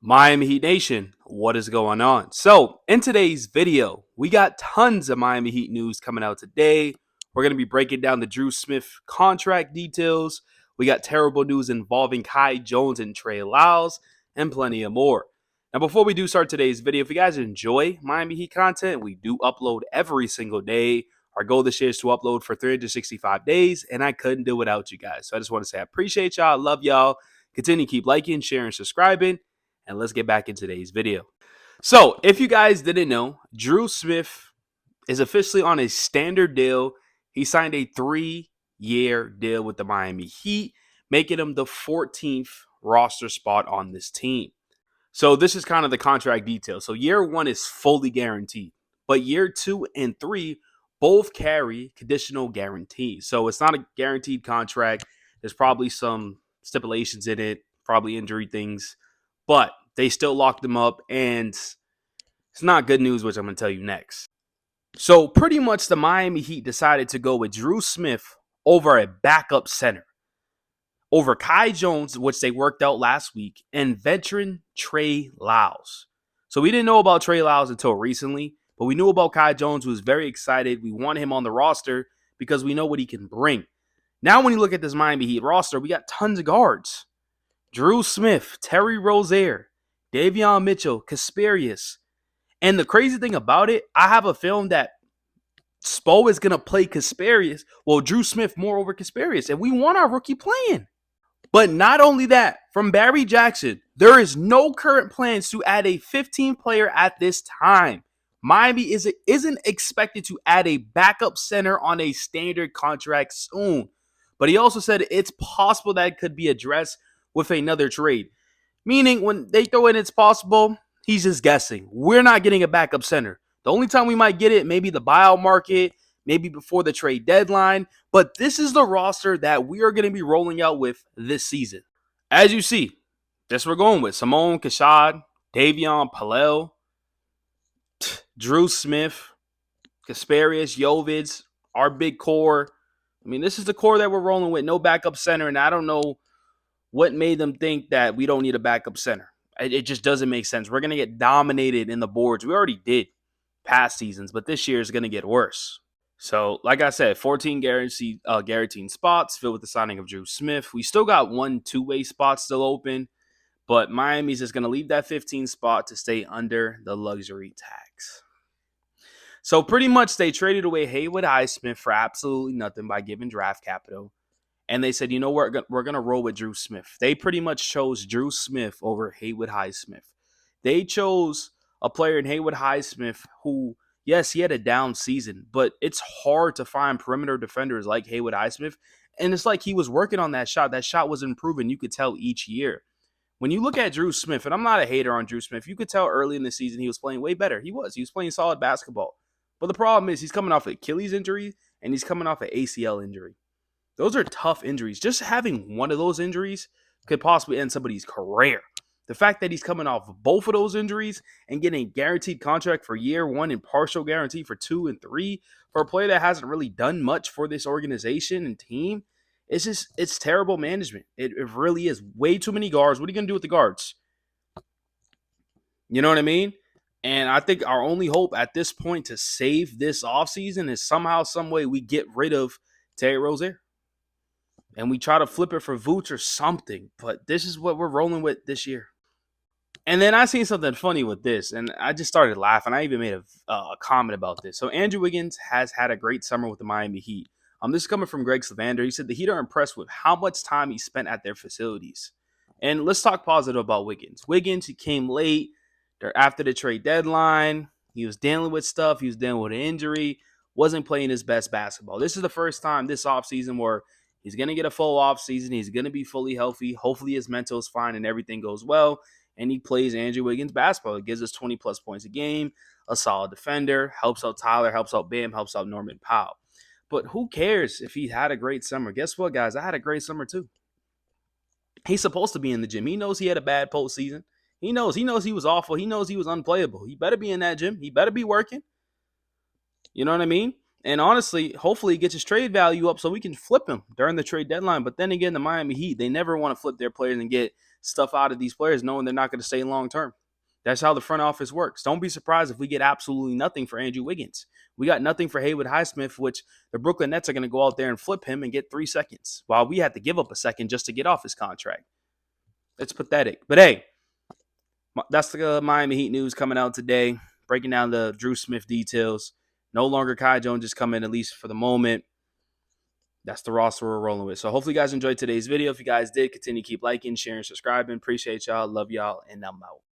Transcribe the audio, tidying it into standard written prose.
Miami Heat Nation, what is going on? So, in today's video, we got tons of Miami Heat news coming out today. We're going to be breaking down the Drew Smith contract details. We got terrible news involving Kai Jones and Trey Lyles, and plenty of more. Now, before we do start today's video, if you guys enjoy Miami Heat content, we do upload every single day. Our goal this year is to upload for 365 days, and I couldn't do without you guys. So I just want to say I appreciate y'all, love y'all. Continue to keep liking, sharing, subscribing. And let's get back into today's video. So, if you guys didn't know, Drew Smith is officially on a standard deal. He signed a 3-year deal with the Miami Heat, making him the 14th roster spot on this team. So, this is kind of the contract details. So, year 1 is fully guaranteed, but year 2 and 3 both carry conditional guarantees. So, it's not a guaranteed contract. There's probably some stipulations in it, probably injury things. But they still locked him up, and it's not good news, which I'm going to tell you next. So pretty much the Miami Heat decided to go with Drew Smith over a backup center, over Kai Jones, which they worked out last week, and veteran Trey Lyles. So we didn't know about Trey Lyles until recently, but we knew about Kai Jones, who was very excited. We wanted him on the roster because we know what he can bring. Now when you look at this Miami Heat roster, we got tons of guards. Drew Smith, Terry Rozier, Davion Mitchell, Kasparius. And the crazy thing about it, I have a feeling that Spo is going to play Kasparius. Well, Drew Smith more over Kasparius. And we want our rookie playing. But not only that, from Barry Jackson, there is no current plans to add a 15th player at this time. Miami isn't expected to add a backup center on a standard contract soon. But he also said it's possible that it could be addressed with another trade. Meaning when they throw in it's possible, he's just guessing. We're not getting a backup center. The only time we might get it, maybe the buyout market, maybe before the trade deadline. But this is the roster that we are going to be rolling out with this season. As you see, this we're going with. Simone, Kashad, Davion, Palel, Drew Smith, Kasparius, Jovic, our big core. I mean, this is the core that we're rolling with. No backup center, and I don't know what made them think that we don't need a backup center. It just doesn't make sense. We're going to get dominated in the boards. We already did past seasons, but this year is going to get worse. So, like I said, 14 guaranteed spots filled with the signing of Drew Smith. We still got 1 two-way spot still open, but Miami's just going to leave that 15 spot to stay under the luxury tax. So, pretty much they traded away Haywood Highsmith for absolutely nothing by giving draft capital. And they said, you know what, we're going to roll with Drew Smith. They pretty much chose Drew Smith over Haywood Highsmith. They chose a player in Haywood Highsmith who, yes, he had a down season, but it's hard to find perimeter defenders like Haywood Highsmith. And it's like he was working on that shot. That shot was improving. You could tell each year. When you look at Drew Smith, and I'm not a hater on Drew Smith, you could tell early in the season he was playing way better. He was playing solid basketball. But the problem is he's coming off an Achilles injury and he's coming off an ACL injury. Those are tough injuries. Just having one of those injuries could possibly end somebody's career. The fact that he's coming off both of those injuries and getting a guaranteed contract for year 1 and partial guarantee for 2 and 3 for a player that hasn't really done much for this organization and team, it's terrible management. It really is. Way too many guards. What are you going to do with the guards? You know what I mean? And I think our only hope at this point to save this offseason is somehow, some way we get rid of Terry Rozier. And we try to flip it for Vooch or something. But this is what we're rolling with this year. And then I seen something funny with this. And I just started laughing. I even made a comment about this. So Andrew Wiggins has had a great summer with the Miami Heat. This is coming from Greg Slavander. He said the Heat are impressed with how much time he spent at their facilities. And let's talk positive about Wiggins. Wiggins, he came late after the trade deadline. He was dealing with stuff. He was dealing with an injury. Wasn't playing his best basketball. This is the first time this offseason where he's going to get a full offseason. He's going to be fully healthy. Hopefully his mental is fine and everything goes well. And he plays Andrew Wiggins basketball. It gives us 20-plus points a game, a solid defender, helps out Tyler, helps out Bam, helps out Norman Powell. But who cares if he had a great summer? Guess what, guys? I had a great summer too. He's supposed to be in the gym. He knows he had a bad postseason. He knows he was awful. He knows he was unplayable. He better be in that gym. He better be working. You know what I mean? And honestly, hopefully he gets his trade value up so we can flip him during the trade deadline. But then again, the Miami Heat, they never want to flip their players and get stuff out of these players knowing they're not going to stay long term. That's how the front office works. Don't be surprised if we get absolutely nothing for Andrew Wiggins. We got nothing for Haywood Highsmith, which the Brooklyn Nets are going to go out there and flip him and get 3 seconds, while we had to give up a second just to get off his contract. It's pathetic. But hey, that's the Miami Heat news coming out today, breaking down the Drew Smith details. No longer Kai Jones is coming, at least for the moment. That's the roster we're rolling with. So hopefully you guys enjoyed today's video. If you guys did, continue to keep liking, sharing, subscribing. Appreciate y'all. Love y'all, and I'm out.